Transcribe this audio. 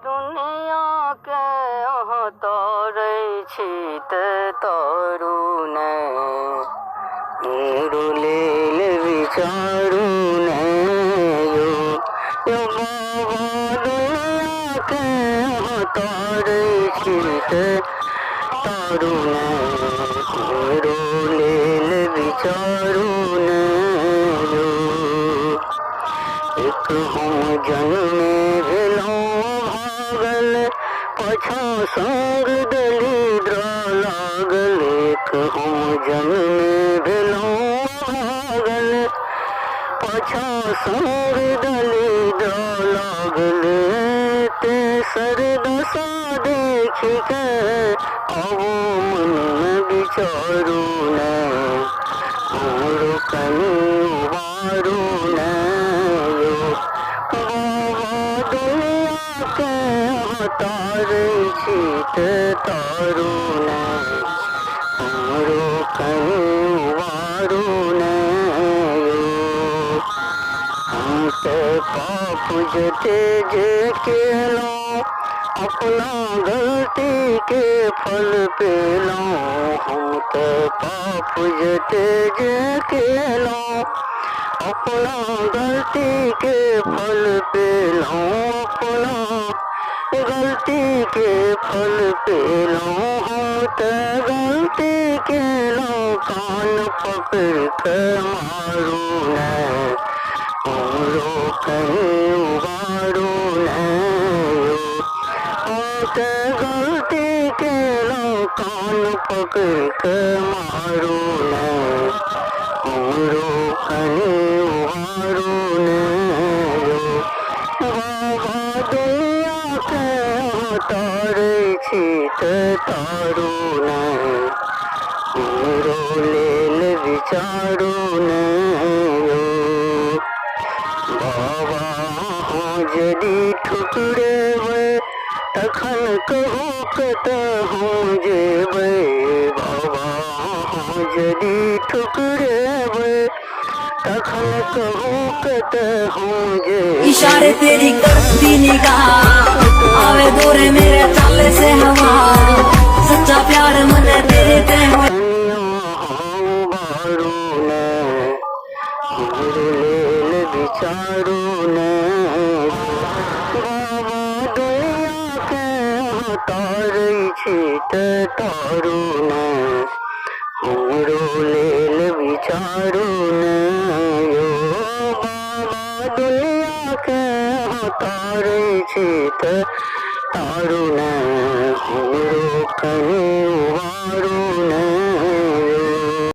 दुनिया के तोरे छित तरुण लेल विचारू ने यो बाबा दुनिया के तोरे छित तरुण लेल विचारू ने एक हम जन्मे भेलौं भागल पछा संग दलिद्र लागल एक हम जन्मे भेलौं भागल पछा संग दलिद्र लागल तेसर दशा देखि के अब मन में विचारू ने हमरो कनी उबारू ने तारे छित तरुण हमरो कहीं वारू ने हम ते पाप जते जे केलों अपना गलती के फल पेलों हम ते पाप जते जे केलों अपना गलती के फल पेलों अपना गलती के फल पेलों हम ते गलती के लो कान पकड़ के मारू ने हमरो कहीं उबारू ने हम ते गलती के लो कान पकड़ के मारू ने हमरो कहीं उबारू ने बाबा दुनिया के तारे छित तरुण हमरो लेल विचारू ने बाबा हाँ यदि ठुकरेबै तखन कहू कतहु जेबै बाबा हाँ यदि ठुकरेबै तखन कहू कतहु जेबै इशारे तेरी करती निगाह आवे गोरे मेरे ताले से हवा सच्चा प्यार मने तेरे ते हो विचारू ने बाबा दुनिया के तारे छित तरुण हमरो लेल विचारू ने यो बाबा दुनिया के तारे छित तरुण हमरो कहीं